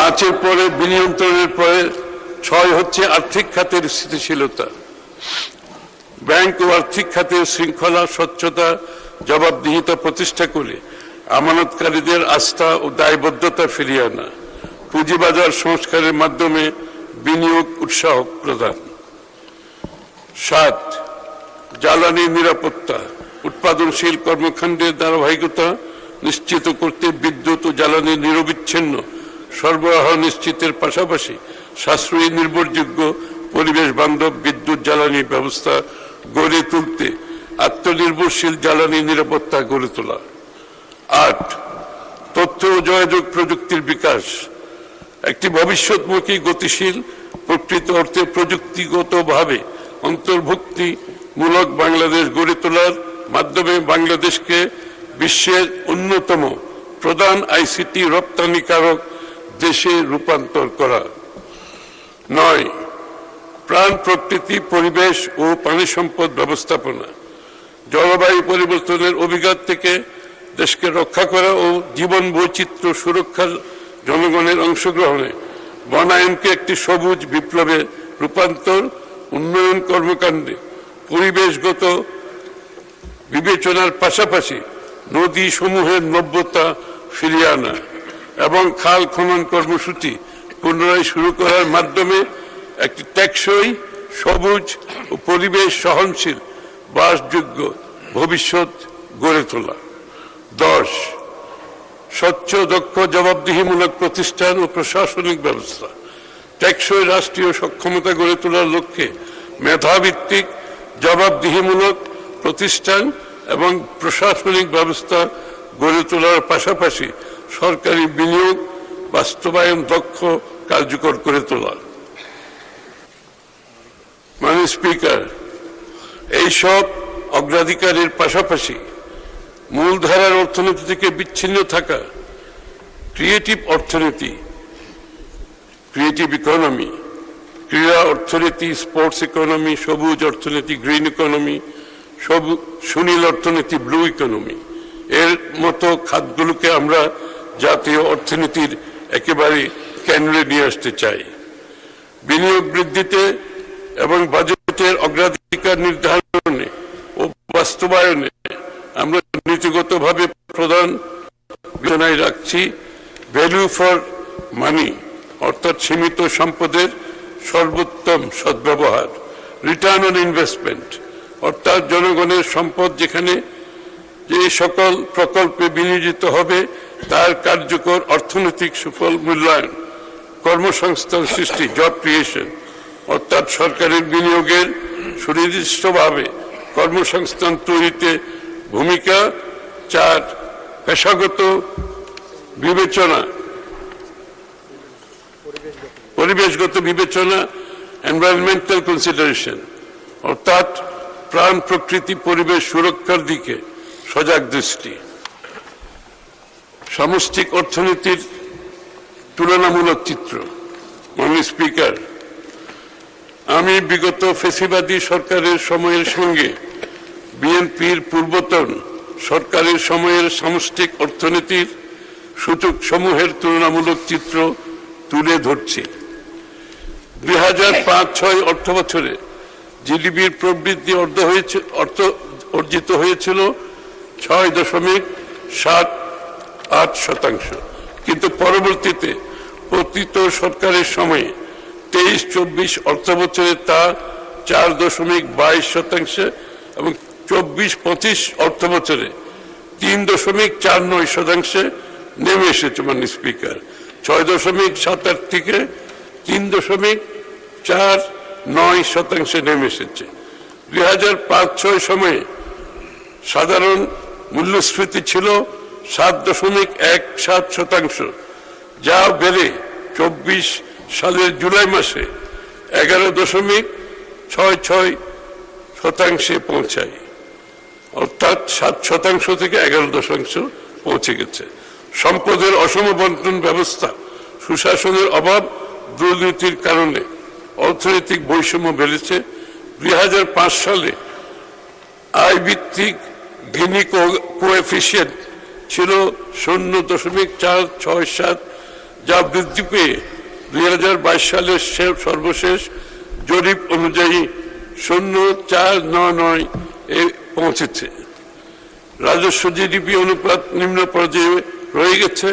5-এর পরে বিনিয়ন্ত্রণের পরে 6 হচ্ছে আর্থিক খাতের স্থিতিশীলতা। ব্যাংক ও আর্থিক খাতের শৃঙ্খলা, স্বচ্ছতা, জবাবদিহিতা প্রতিষ্ঠা করে আমানতকারীদের আস্থা ও দায়বদ্ধতা ফিরিয়ে আনা। পুঁজিবাজার সংস্কারের মাধ্যমে বিনিয়োগ উৎসাহ প্রদান। 7, জ্বালানি নিরাপত্তা, উৎপাদনশীল কর্মকাণ্ডের ধারাবাহিকতা নিশ্চিত করতে বিদ্যুৎ ও জ্বালানি নিরবিচ্ছিন্ন সরবরাহ নিশ্চিতের পাশাপাশি সাশ্রয়ী, নির্ভরযোগ্য, পরিবেশ বান্ধব বিদ্যুৎ জ্বালানি ব্যবস্থা গড়ে তুলতে আত্মনির্ভরশীল জ্বালানি নিরাপত্তা গড়ে তোলা। 8, তথ্য ও যোগাযোগ প্রযুক্তির বিকাশ, একটি ভবিষ্যৎমুখী, গতিশীল, প্রকৃত অর্থে প্রযুক্তিগতভাবে অন্তর্ভুক্তিমূলক বাংলাদেশ গড়ে তোলার মাধ্যমে বাংলাদেশকে বিশ্বের অন্যতম প্রধান আইসিটি রপ্তানিকারক দেশে রূপান্তর করা। 9, প্রাণ, প্রকৃতি, পরিবেশ ও পানি সম্পদ ব্যবস্থাপনা, জলবায়ু পরিবর্তনের অভিঘাত থেকে দেশকে রক্ষা করা ও জীবন বৈচিত্র্য সুরক্ষার জনগণের অংশগ্রহণে বনায়নকে একটি সবুজ বিপ্লবে রূপান্তর, উন্নয়ন কর্মকাণ্ডে পরিবেশগত বিবেচনার পাশাপাশি নদী সমূহের নব্যতা ফিরিয়ে আনা এবং খাল খনন কর্মসূচি পুনরায় শুরু করার মাধ্যমে একটি টেকসই, সবুজ ও পরিবেশ সহনশীল বাসযোগ্য ভবিষ্যৎ গড়ে তোলা। 10, স্বচ্ছ, দক্ষ, জবাবদিহিমূলক প্রতিষ্ঠান ও প্রশাসনিক ব্যবস্থা, টেকসই রাষ্ট্রীয় সক্ষমতা গড়ে তোলার লক্ষ্যে মেধাভিত্তিক, জবাবদিহিমূলক প্রতিষ্ঠান এবং প্রশাসনিক ব্যবস্থা গড়ে তোলার পাশাপাশি সরকারি বিনিয়োগ বাস্তবায়ন দক্ষ, কার্যকর করে তোলা। মাননীয় স্পিকার, এইসব অগ্রাধিকারের পাশাপাশি মূলধারার অর্থনীতি থেকে বিচ্ছিন্ন থাকা ক্রিয়েটিভ অর্থনীতি, ক্রিয়েটিভ ইকোনমি, ক্রীড়া অর্থনীতি, স্পোর্টস ইকোনমি, সবুজ অর্থনীতি, গ্রিন ইকোনমি, সুনীল অর্থনীতি, ব্লু ইকোনমি, এর মতো খাতগুলোকে আমরা জাতীয় অর্থনীতির একেবারে কেন্দ্রে নিয়ে আসতে চাই। বিনিয়োগ বৃদ্ধিতে এবং বাজেটের অগ্রাধিকার নির্ধারণে ও বাস্তবায়নে আমরা নীতিগতভাবে প্রধান বিবেচনায় রাখছি ভ্যালু ফর মানি, অর্থাৎ সীমিত সম্পদের সর্বোত্তম সদ্ব্যবহার, রিটার্ন অন ইনভেস্টমেন্ট, অর্থাৎ জনগণের সম্পদ যেখানে যে সকল প্রকল্পে বিনিয়োজিত হবে তার কার্যকর অর্থনৈতিক সুফল মূল্যায়ন, কর্মসংস্থান সৃষ্টি, জব ক্রিয়েশন, অর্থাৎ সরকারের বিনিয়োগের সুনির্দিষ্টভাবে কর্মসংস্থান তৈরিতে ভূমিকা। 4, পেশাগত বিবেচনা, পরিবেশগত বিবেচনা, এনভায়রনমেন্টাল কনসিডারেশন, অর্থাৎ প্রাণ, প্রকৃতি, পরিবেশ সুরক্ষার দিকে সজাগ দৃষ্টি। সামষ্টিক অর্থনীতির তুলনামূলক চিত্র। মাননীয় স্পিকার, আমি বিগত ফ্যাসিবাদী সরকারের সময়ের সঙ্গে বিএনপির পূর্বতন সরকারের সময়ের সামষ্টিক অর্থনীতির সূচক সমূহের তুলনামূলক চিত্র তুলে ধরছি। 2005-06 অর্থ বছরে জিডিপির প্রবৃদ্ধি অর্জিত হয়েছিল 6.78%, কিন্তু পরবর্তীতে পতিত সরকারের সময়ে 23-24 অর্থ বছরে তা 4.22% এবং 24-25 অর্থ বছরে 3.49% নেমে এসেছে। মাননীয় স্পিকার, 6.78 থেকে 3.49% নেমে এসেছে। 2005-06 সময়ে সাধারণ মূল্যস্ফীতি ছিল 7.17%, যা বেড়ে 24 সালের জুলাই মাসে 11.66% পৌঁছায়, অর্থাৎ 7% থেকে 11% পৌঁছে গেছে। সম্পদের অসম বন্টন ব্যবস্থা, সুশাসনের অভাব, দুর্নীতির কারণে অর্থনৈতিক বৈষম্য বেড়েছে। 2005 সালে আয় ভিত্তিক গিনি কোএফিসিয়েন্ট ছিল 0.467, যা বৃদ্ধি পেয়ে 2022 সালের সর্বশেষ জরিপ অনুযায়ী 0.499 এ পৌঁছেছে। রাজস্ব জিডিপি অনুপাত নিম্ন পর্যায়ে রয়ে গেছে,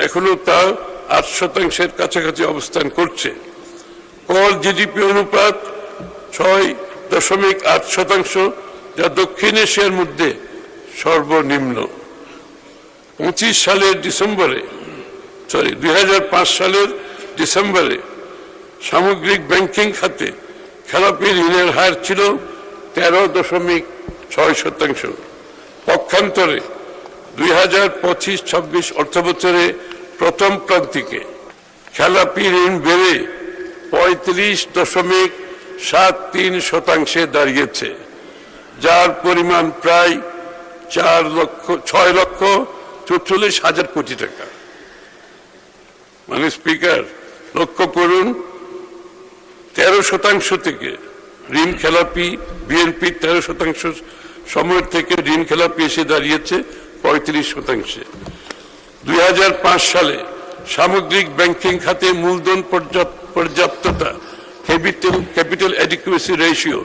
এখনো তা 8% কাছাকাছি অবস্থান করছে। কর জিডিপি অনুপাত 6.8%, যা দক্ষিণ এশিয়ার মধ্যে সর্বনিম্ন। 2005 সালের ডিসেম্বরে সামগ্রিক ব্যাংকিং খাতে খেলাপি ঋণের হার ছিল 13.6%। পক্ষান্তরে 2025-26 অর্থবছরে প্রথম প্রান্তিকে খেলাপি ঋণ বেড়ে 35.73% দাঁড়িয়েছে, যার পরিমাণ প্রায় 6,44,000 কোটি টাকা। মানে স্পিকার, লক্ষ্য করুন, 13% থেকে ঋণ খেলাপি, বিএনপি 13% সময় থেকে ঋণ খেলাপি এসে দাঁড়িয়েছে 35%। 2005 সালে সামগ্রিক ব্যাংকিং খাতে মূলধন পর্যাপ্ততা ক্যাপিটাল অ্যাডিকুয়েসি রেশিও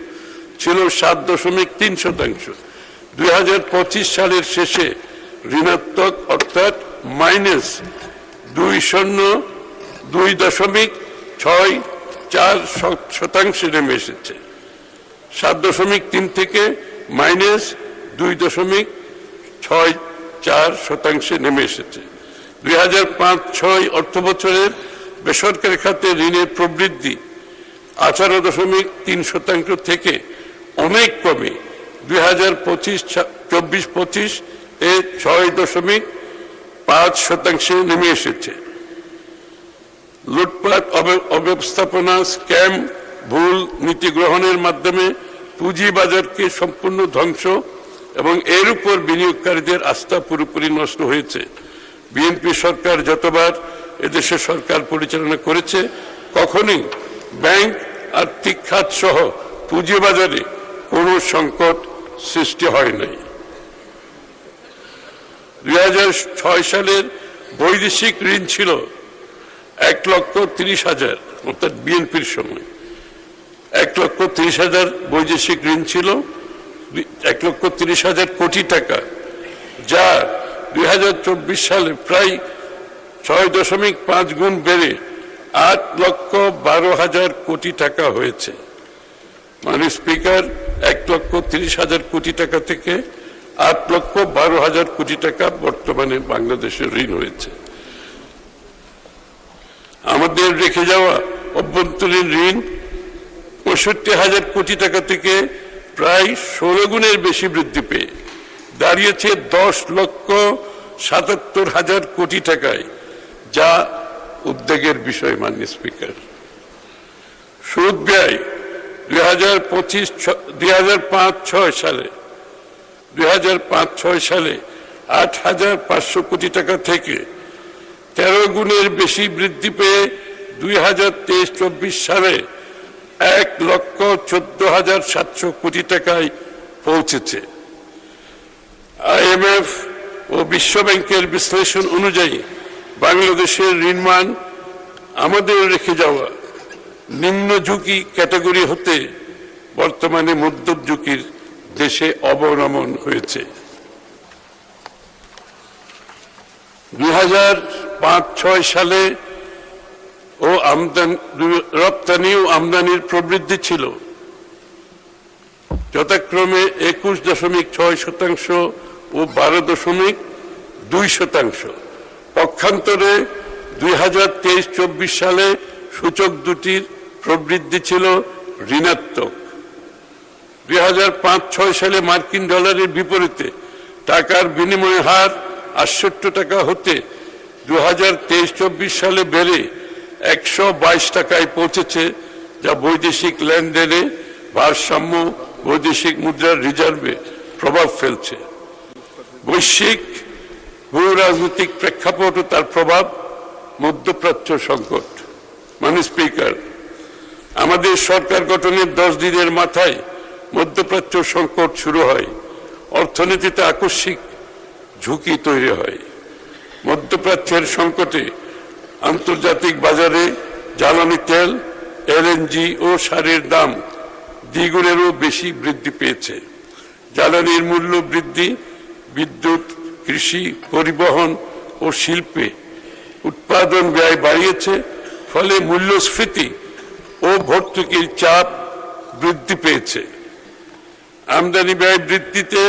ছিল 7.3%। 2025 সালের শেষে ঋণাত্মক অর্থাৎ -2.64% নেমে এসেছে। 7.3 থেকে -2.64% নেমে এসেছে। 2005-06 অর্থবছরের বেসরকারি খাতে ঋণের প্রবৃদ্ধি 18.3% থেকে অনেক কমে 2024-25 এ 6.5% নেমে এসেছে। লুটপাট, অব্যবস্থাপনা, স্ক্যাম, ভুল নীতি গ্রহণের মাধ্যমে পুঁজিবাজারকে সম্পূর্ণ ধ্বংস এবং এর উপর বিনিয়োগকারীদের আস্থা পুরোপুরি নষ্ট হয়েছে। বিএনপি সরকার যতবার এদেশে সরকার পরিচালনা করেছে, কখনোই ব্যাংক, আর্থিক খাত সহ পুঁজিবাজারে কোনো সংকট সৃষ্টি হয় নাই। 2006 সালের বৈদেশিক ঋণ ছিল 1,30,000, অর্থাৎ বিএনপির সময় 1,30,000 বৈদেশিক ঋণ ছিল, 1,30,000 কোটি টাকা, যা 2024 সালে প্রায় 6.5 গুণ বেড়ে 8,12,000 কোটি টাকা হয়েছে। মানে স্পিকার, 1,30,000 কোটি টাকা থেকে 8,12,000 কোটি টাকা বর্তমানে বাংলাদেশের ঋণ হয়েছে। আমাদের রেখে যাওয়া অভ্যন্তরীণ ঋণ 65,000 কোটি টাকা থেকে প্রায় 16 গুণের বেশি বৃদ্ধি পেয়ে দাঁড়িয়েছে 10,77,000 কোটি টাকায়, যা উদ্বেগের বিষয়। মাননীয় স্পিকার, সুদ ব্যয় 2005-06 সালে 8,500 কোটি টাকা থেকে 13 গুণের বেশি বৃদ্ধি পেয়ে 2023-24 সালে 1,14,700 কোটি টাকায় পৌঁছেছে। IMF ও বিশ্ব ব্যাংকের বিশ্লেষণ অনুযায়ী বাংলাদেশের ঋণমান আমাদের রেখে যাওয়া নিম্ন ঝুঁকি ক্যাটাগরি হতে বর্তমানে মধ্যম ঝুঁকির দেশে অবনমন হয়েছে। 2005-06 সালে রপ্তানি ও আমদানির প্রবৃদ্ধি ছিল যথাক্রমে 21.6% ও 12.2%। পক্ষান্তরে 2023-24 সালে সূচক দুটির প্রবৃদ্ধি ছিল ঋণাত্মক। 2005-06 সালে মার্কিন ডলারের বিপরীতে টাকার বিনিময় হার 68 টাকা হতে 2023-24 সালে বেড়ে 122 টাকায় পৌঁছেছে, যা বৈদেশিক লেনদেনে ভারসাম্য, বৈদেশিক মুদ্রার রিজার্ভে প্রভাব ফেলছে। বৈশ্বিক ভূ রাজনৈতিক প্রেক্ষাপট ও তার প্রভাব, মধ্যপ্রাচ্য সংকট। মাননীয় স্পিকার, আমাদের সরকার গঠনের 10 দিনের মাথায় মধ্যপ্রাচ্য সংকট শুরু হয়, অর্থনীতিতে আকস্মিক ঝুঁকি তৈরি হয়। মধ্যপ্রাচ্যের সংকটে আন্তর্জাতিক বাজারে জ্বালানি তেল, এলএনজি ও সারের দাম দ্বিগুণেরও বেশি বৃদ্ধি পেয়েছে। জ্বালানির মূল্য বৃদ্ধি বিদ্যুৎ, কৃষি, পরিবহন ও শিল্পে উৎপাদন ব্যয় বাড়িয়েছে, ফলে মূল্যস্ফীতি ও ভর্তুকির চাপ বৃদ্ধি পেয়েছে। আমদানি ব্যয় বৃদ্ধিতে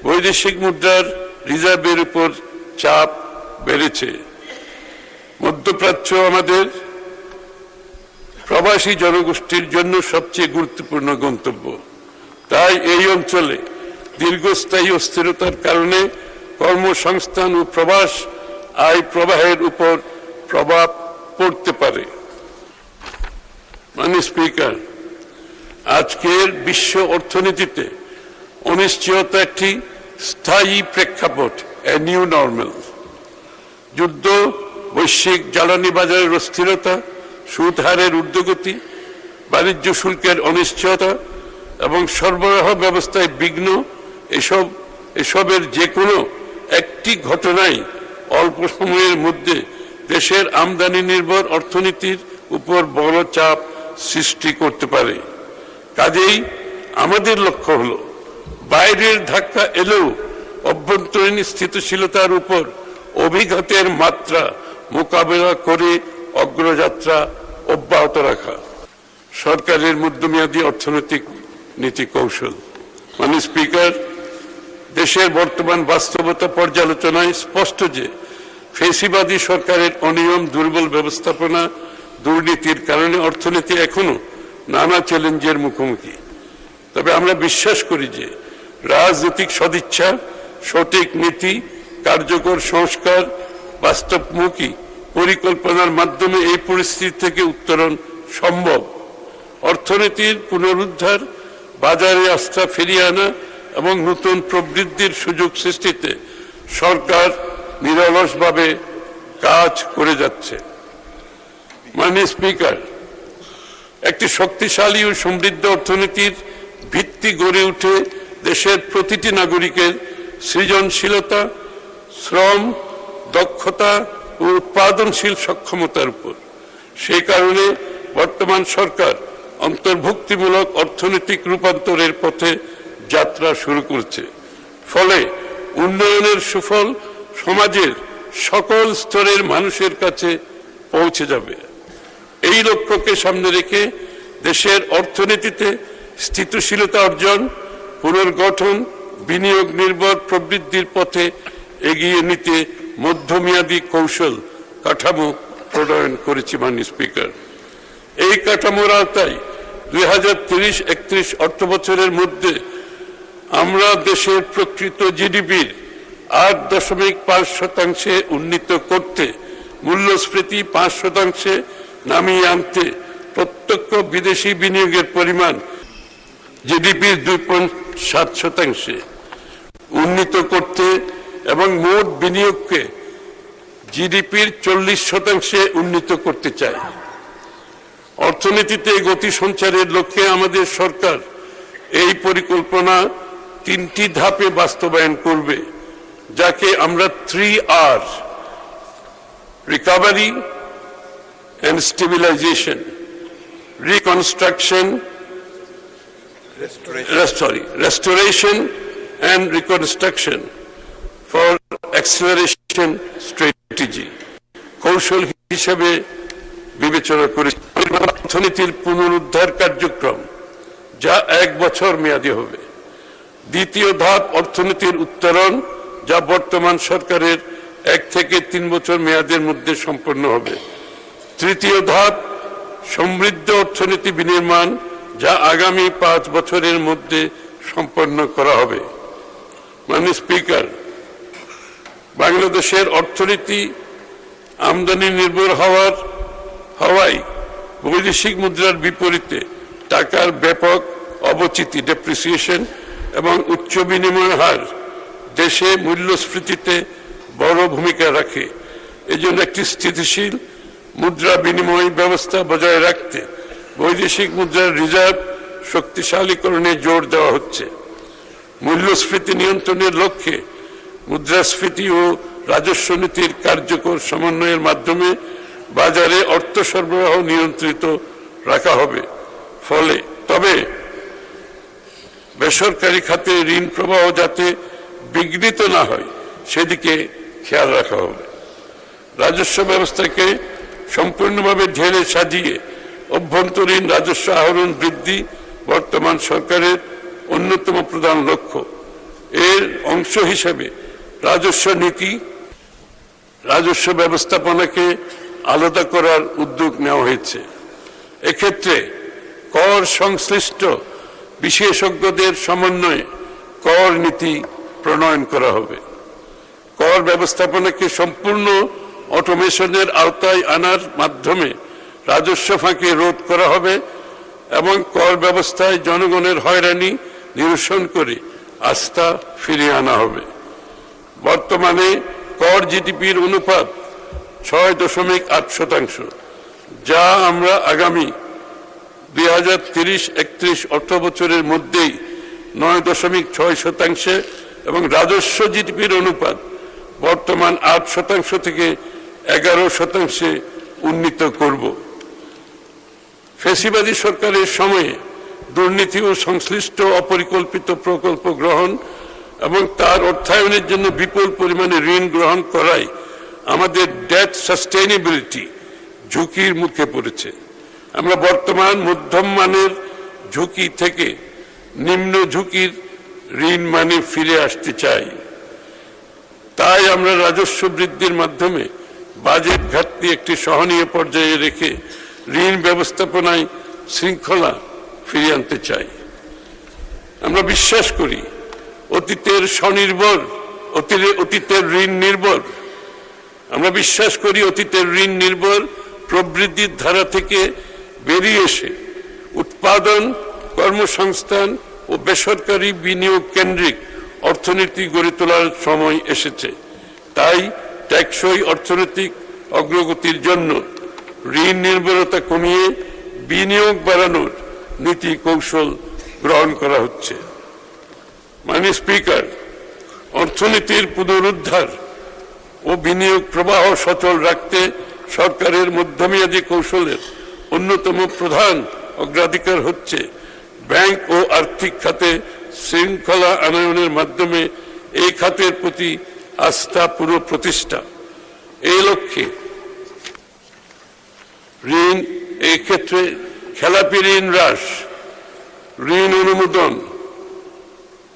বৈদেশিক মুদ্রার রিজার্ভের উপর চাপ বেড়েছে। মধ্যপ্রাচ্য আমাদের প্রবাসী জনগোষ্ঠীর জন্য সবচেয়ে গুরুত্বপূর্ণ গন্তব্য। তাই এই অঞ্চলে দীর্ঘস্থায়ী অস্থিরতার কারণে কর্মসংস্থান ও প্রবাস আয় প্রবাহের উপর প্রভাব পড়তে পারে। মাননীয় স্পিকার, আজকের বিশ্ব অর্থনীতিতে অনিশ্চয়তা একটি স্থায়ী প্রেক্ষাপট, এ নিউ নর্মাল। যুদ্ধ, বৈশ্বিক জ্বালানি বাজারের অস্থিরতা, সুদ হারের ঊর্ধ্বগতি, বাণিজ্য শুল্কের অনিশ্চয়তা এবং সরবরাহ ব্যবস্থায় বিঘ্ন, এসবের যে কোনো একটি ঘটনাই অল্প সময়ের মধ্যে দেশের আমদানি নির্ভর অর্থনীতির উপর বড় চাপ সৃষ্টি করতে পারে। কাজেই আমাদের লক্ষ্য হলো বাইরের ধাক্কা এলেও অভ্যন্তরীণ স্থিতিশীলতার উপর অভিঘাতের মাত্রা মোকাবেলা করে অগ্রযাত্রা অব্যাহত রাখা। সরকারের মধ্যমেয়াদী অর্থনৈতিক নীতি কৌশল। মাননীয় স্পিকার, দেশের বর্তমান বাস্তবতা পর্যালোচনায় স্পষ্ট যে ফেসিবাদী সরকারের অনিয়ম, দুর্বল ব্যবস্থাপনা, দুর্নীতির কারণে অর্থনীতি এখনো নানা চ্যালেঞ্জের মুখোমুখি। তবে আমরা বিশ্বাস করি যে রাজনৈতিক সদিচ্ছা, সঠিক নীতি, কার্যকর সংস্কার, বাস্তবমুখী পরিকল্পনার মাধ্যমে এই পরিস্থিতি থেকে উত্তরণ সম্ভব। অর্থনীতির পুনরুদ্ধার, বাজারে আস্থা ফিরিয়ে আনা এবং নতুন প্রবৃদ্ধির সুযোগ সৃষ্টিতে সরকার নিরলসভাবে কাজ করে যাচ্ছে। মাননীয় স্পিকার, একটি শক্তিশালী ও সমৃদ্ধ অর্থনীতির ভিত্তি গড়ে উঠে দেশের প্রতিটি নাগরিকের সৃজনশীলতা, শ্রম, দক্ষতা ও উৎপাদনশীল সক্ষমতার উপর। সেই কারণে বর্তমান সরকার অন্তর্ভুক্তিমূলক অর্থনৈতিক রূপান্তরের পথে যাত্রা শুরু করছে। ফলে উন্নয়নের সুফল সমাজের সকল স্তরের মানুষের কাছে পৌঁছে যাবে। এই লক্ষ্যকে সামনে রেখে দেশের অর্থনীতিতে স্থিতিশীলতা অর্জন, পুনর্গঠন, বিনিয়োগ নির্ভর প্রবৃদ্ধির পথে এগিয়ে নিতে মধ্যমেয়াদী কৌশল কাঠামো প্রণয়ন করেছি। মাননীয় স্পিকার, এই কাঠামোর আওতায় 2030-31 অর্থবছরের মধ্যে আমরা দেশের প্রকৃত জিডিপির 8.5% উন্নীত করতে, মূল্যস্ফীতি 5% নামিয়ে আনতে, প্রত্যক্ষ বিদেশি বিনিয়োগের পরিমাণ জিডিপির 2.7% উন্নীত করতে এবং মোট বিনিয়োগকে জিডিপির 40% উন্নীত করতে চাই। অর্থনীতিতে গতি সঞ্চারের লক্ষ্যে আমাদের সরকার এই পরিকল্পনা 3টি ধাপে বাস্তবায়ন করবে, যাকে আমরা 3R, recovery and stabilization, restoration and reconstruction for acceleration strategy কৌশল হিসেবে বিবেচনা করেছি। অর্থনীতির পুনরুদ্ধার কার্যক্রম, যা 1 বছর মেয়াদী হবে। দ্বিতীয় ধাপ অর্থনীতির উত্তরণ, যা বর্তমান সরকারের 1 থেকে 3 বছর মেয়াদের মধ্যে সম্পন্ন হবে। তৃতীয় ধাপ সমৃদ্ধ অর্থনীতি বিনির্মাণ, যা আগামী 5 বছরের মধ্যে সম্পন্ন করা হবে। মাননীয় স্পিকার, বাংলাদেশের অর্থনীতি আমদানি নির্ভর হওয়ায় বৈদেশিক মুদ্রার বিপরীতে টাকার ব্যাপক অবচিতি, ডেপ্রিসিয়েশন এবং উচ্চ বিনিময় হার দেশে মূল্যস্ফীতিতে বড় ভূমিকা রাখে। এজন্য একটি স্থিতিশীল মুদ্রা বিনিময় ব্যবস্থা বজায় রাখতে বৈদেশিক মুদ্রার রিজার্ভ শক্তিশালীকরণে জোর দেওয়া হচ্ছে। মূল্যস্ফীতি নিয়ন্ত্রণের লক্ষ্যে মুদ্রাস্ফীতি ও রাজস্ব নীতির কার্যকর সমন্বয়ের মাধ্যমে বাজারে অর্থ সরবরাহ নিয়ন্ত্রিত রাখা হবে। তবে বেসরকারি খাতে ঋণ প্রবাহ যাতে বিঘ্নিত না হয় সেদিকে খেয়াল রাখা হবে। রাজস্ব ব্যবস্থাকে সম্পূর্ণভাবে ঢেলে সাজিয়ে অভ্যন্তরীণ রাজস্ব আহরণ বৃদ্ধি বর্তমান সরকারের অন্যতম প্রধান লক্ষ্য। এর অংশ হিসেবে রাজস্ব নীতি, রাজস্ব ব্যবস্থাপনাকে আলাদা করার উদ্যোগ নেওয়া হয়েছে। এক্ষেত্রে কর সংশ্লিষ্ট বিশেষজ্ঞদের সমন্বয়ে কর নীতি প্রণয়ন করা হবে। কর ব্যবস্থাপনাকে সম্পূর্ণ অটোমেশনের আওতায় আনার মাধ্যমে রাজস্ব ফাঁকি রোধ করা হবে এবং কর ব্যবস্থায় জনগণের হয়রানি নিরসন করে আস্থা ফিরিয়ে আনা হবে। বর্তমানে কর জিডিপির অনুপাত 6.8%, যা আমরা আগামী 2030-31 অর্থ বছরের মধ্যেই 9.6% এবং রাজস্ব জিডিপির অনুপাত বর্তমান 8% থেকে 11% উন্নীত করব। ফ্যাসিবাদী সরকারের সময়ে দুর্নীতি ও সংশ্লিষ্ট অপরিকল্পিত প্রকল্প গ্রহণ এবং তার অর্থায়নের জন্য বিপুল পরিমাণে ঋণ গ্রহণ করায় আমাদের ডেট সাস্টেইনেবিলিটি ঝুঁকির মুখে পড়েছে। আমরা বর্তমান মধ্যম মানের ঝুঁকি থেকে নিম্ন ঝুঁকির ঋণ মানে ফিরে আসতে চাই। তাই আমরা রাজস্ব বৃদ্ধির মাধ্যমে বাজেট ঘাটতি একটি সহনীয় পর্যায়ে রেখে ঋণ ব্যবস্থাপনায় শৃঙ্খলা ফিরিয়ে আনতে চাই। আমরা বিশ্বাস করি অতীতের ঋণ নির্ভর প্রবৃদ্ধির ধারা থেকে বেরিয়ে এসে উৎপাদন, কর্মসংস্থান ও বেসরকারি বিনিয়োগ কেন্দ্রিক অর্থনীতি গড়ে তোলার সময় এসেছে। তাই টেকসই অর্থনৈতিক অগ্রগতির জন্য ঋণ নির্ভরতা কমিয়ে বিনিয়োগ বাড়ানোর নীতি কৌশল গ্রহণ করা হচ্ছে। মাননীয় স্পিকার, অর্থনীতির পুনরুদ্ধার ও বিনিয়োগ প্রবাহ সচল রাখতে সরকারের মধ্যমেয়াদী কৌশলের অন্যতম প্রধান অগ্রাধিকার হচ্ছে ব্যাংক ও আর্থিক খাতে শৃঙ্খলা আনয়নের মাধ্যমে এই খাতের প্রতি আস্থা পুনঃপ্রতিষ্ঠা। এই লক্ষ্যে এই ক্ষেত্রে খেলাপি ঋণ হ্রাস, ঋণ অনুমোদন,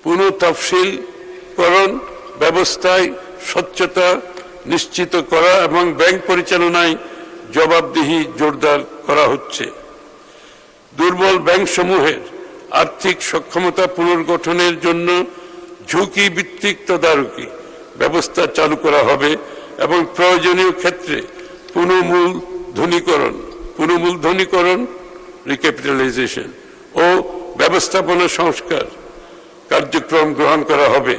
পুনঃতফসিলকরণ ব্যবস্থায় স্বচ্ছতা নিশ্চিত করা এবং ব্যাংক পরিচালনায় জবাবদিহি জোরদার করা হচ্ছে। দুর্বল ব্যাংকসমূহের আর্থিক সক্ষমতা পুনর্গঠনের জন্য ঝুঁকি ভিত্তিক তদারকি ব্যবস্থা চালু করা হবে এবং প্রয়োজনীয় ক্ষেত্রে পুনর্মূলধনীকরণ রিক্যাপিটালাইজেশন ও ব্যবস্থাপনা সংস্কার কার্যক্রম গ্রহণ করা হবে।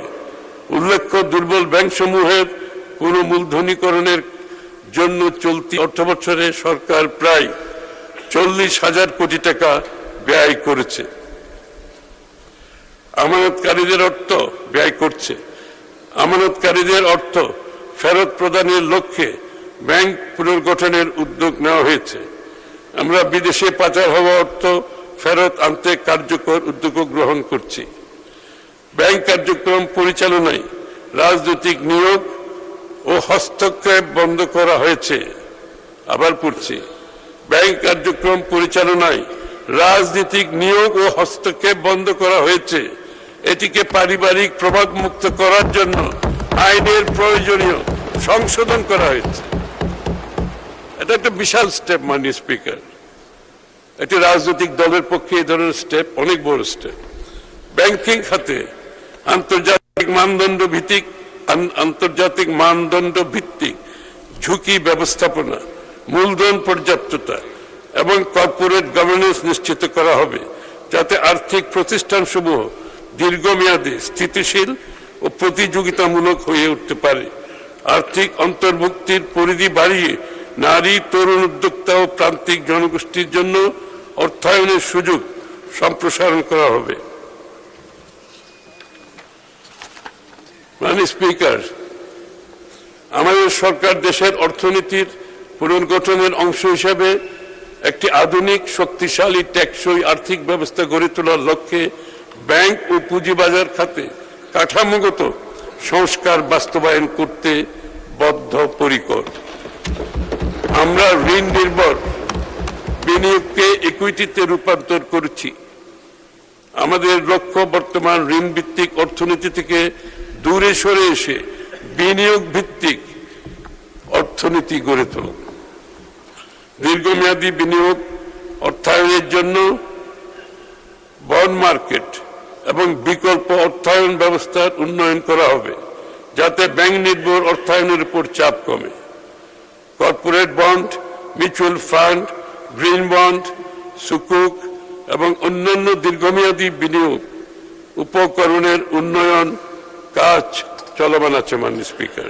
উল্লেখ্য, দুর্বল ব্যাংকসমূহের পুনর্মূলধনীকরণের জন্য চলতি অর্থবছরে সরকার প্রায় 40,000 কোটি টাকা ব্যয় করছে। আমানতকারীদের অর্থ ফেরত প্রদানের লক্ষ্যে ব্যাংক পুনর্গঠনের উদ্যোগ নেওয়া হয়েছে। আমরা বিদেশে পাচার হওয়া অর্থ ফেরত আনতে কার্যকর উদ্যোগ গ্রহণ করছি। ব্যাংক কার্যক্রম পরিচালনায় রাজনৈতিক নিয়োগ ও হস্তক্ষেপ বন্ধ করা হয়েছে। আবার পড়ছি, ব্যাংক কার্যক্রম পরিচালনায় রাজনৈতিক নিয়োগ ও হস্তক্ষেপ বন্ধ করা হয়েছে। এটিকে পারিবারিক প্রভাব মুক্ত করার জন্য আইনের প্রয়োজনীয় সংশোধন করা হয়েছে। এটা একটা বিশাল স্টেপ মাননীয় স্পিকার। এটি রাজনৈতিক দলের পক্ষে এই ধরনের স্টেপ অনেক বড় স্টেপ। ব্যাংকিং খাতে আন্তর্জাতিক মানদণ্ড ভিত্তিক ঝুঁকি ব্যবস্থাপনা, মূলধন পর্যাপ্ততা এবং কর্পোরেট গভর্নেন্স নিশ্চিত করা হবে, যাতে আর্থিক প্রতিষ্ঠানসমূহ দীর্ঘমেয়াদী স্থিতিশীল ও প্রতিযোগিতামূলক হয়ে উঠতে পারে। আর্থিক অন্তর্ভুক্তির পরিধি বাড়িয়ে নারী, তরুণ উদ্যোক্তা ও প্রান্তিক জনগোষ্ঠীর জন্য অর্থায়নের সুযোগ সম্প্রসারণ করা হবে। মাননীয় স্পিকার, আমাদের সরকার দেশের অর্থনীতির পুনর্গঠনের অংশ হিসাবে একটি আধুনিক শক্তিশালী টেকসই আর্থিক ব্যবস্থা গড়ে তোলার লক্ষ্যে ব্যাংক ও পুঁজিবাজার খাতে কাঠামোগত সংস্কার বাস্তবায়ন করতে বদ্ধপরিকর। আমরা ঋণ নির্ভর বিনিয়োগকে ইকুইটিতে রূপান্তর করেছি। আমাদের লক্ষ্য বর্তমান ঋণ ভিত্তিক অর্থনীতি থেকে দূরে সরে এসে বিনিয়োগ ভিত্তিক অর্থনীতি গড়ে তোলা। দীর্ঘমেয়াদী বিনিয়োগ অর্থায়নের জন্য বন্ড মার্কেট এবং বিকল্প অর্থায়ন ব্যবস্থার উন্নয়ন করা হবে, যাতে ব্যাংক নির্ভর অর্থায়নের উপর চাপ কমে। Corporate bond, mutual fund, green bond, সুকুক এবং অন্যান্য দীর্ঘমেয়াদী বিনিয়োগ উপকরণের উন্নয়ন কাজ চলমান আছে মাননীয় স্পিকার।